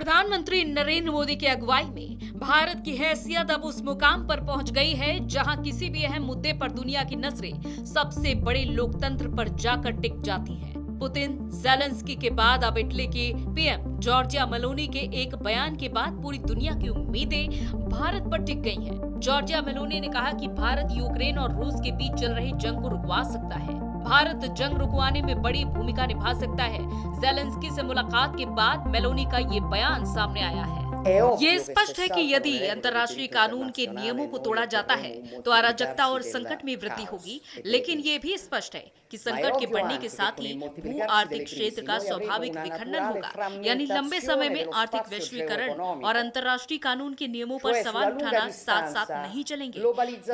प्रधानमंत्री नरेंद्र मोदी की अगुवाई में भारत की हैसियत अब उस मुकाम पर पहुंच गई है जहां किसी भी अहम मुद्दे पर दुनिया की नजरें सबसे बड़े लोकतंत्र पर जाकर टिक जाती हैं। पुतिन, ज़ेलेंस्की के बाद अब इटली की पीएम जॉर्जिया मेलोनी के एक बयान के बाद पूरी दुनिया की उम्मीदें भारत पर टिक गई हैं। जॉर्जिया मेलोनी ने कहा कि भारत यूक्रेन और रूस के बीच चल रही जंग को रुकवा सकता है। भारत जंग रुकवाने में बड़ी भूमिका निभा सकता है। ज़ेलेंस्की से मुलाकात के बाद मेलोनी का ये बयान सामने आया है। ये स्पष्ट है कि यदि अंतर्राष्ट्रीय कानून के नियमों को तोड़ा जाता है तो अराजकता और संकट में वृद्धि होगी, लेकिन ये भी स्पष्ट है कि संकट के बढ़ने के साथ ही भू आर्थिक क्षेत्र का स्वाभाविक विखंडन होगा, यानी लंबे समय में आर्थिक वैश्वीकरण और अंतर्राष्ट्रीय कानून के नियमों पर सवाल उठाना साथ साथ नहीं चलेंगे।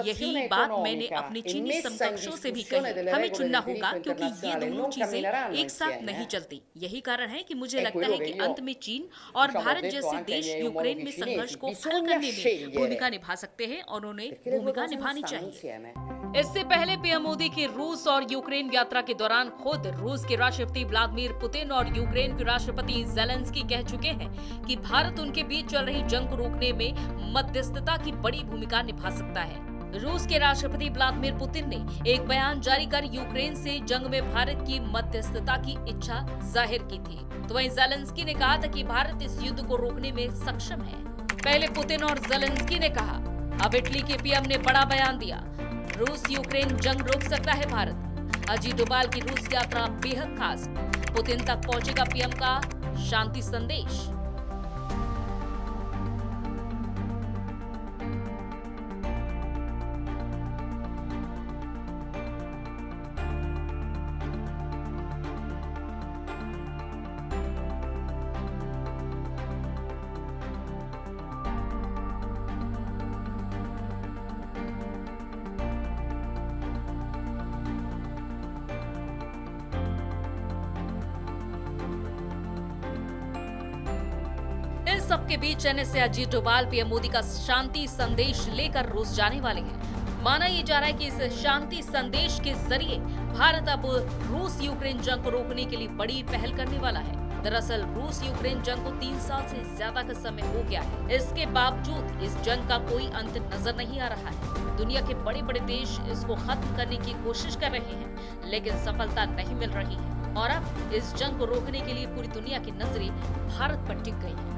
यही बात मैंने अपने चीनी समकक्षों से भी कही। हमें चुनना होगा क्योंकि ये दोनों चीजें एक साथ नहीं चलती। यही कारण है कि मुझे लगता है कि अंत में चीन और भारत जैसे देश यूक्रेन में संघर्ष को हल करने में भूमिका निभा सकते हैं और उन्हें भूमिका निभानी चाहिए। इससे पहले पीएम मोदी की रूस और यूक्रेन यात्रा के दौरान खुद रूस के राष्ट्रपति व्लादिमीर पुतिन और यूक्रेन के राष्ट्रपति ज़ेलेंस्की कह चुके हैं कि भारत उनके बीच चल रही जंग को रोकने में मध्यस्थता की बड़ी भूमिका निभा सकता है। रूस के राष्ट्रपति व्लादिमीर पुतिन ने एक बयान जारी कर यूक्रेन से जंग में भारत की मध्यस्थता की इच्छा जाहिर की थी, तो वहीं ज़ेलेंस्की ने कहा था कि भारत इस युद्ध को रोकने में सक्षम है। पहले पुतिन और ज़ेलेंस्की ने कहा, अब इटली के पीएम ने बड़ा बयान दिया, रूस यूक्रेन जंग रोक सकता है भारत। अजीत डोभाल की रूस यात्रा बेहद खास, पुतिन तक पहुंचेगा पीएम का शांति संदेश। सबके बीच एनएसए अजीत डोभाल पीएम मोदी का शांति संदेश लेकर रूस जाने वाले हैं। माना ये जा रहा है कि इस शांति संदेश के जरिए भारत अब रूस यूक्रेन जंग को रोकने के लिए बड़ी पहल करने वाला है। दरअसल रूस यूक्रेन जंग को 3 साल से ज्यादा का समय हो गया है। इसके बावजूद इस जंग का कोई अंत नजर नहीं आ रहा है। दुनिया के बड़े बड़े देश इसको खत्म करने की कोशिश कर रहे हैं, लेकिन सफलता नहीं मिल रही है और अब इस जंग को रोकने के लिए पूरी दुनिया की नजरें भारत पर टिक गई हैं।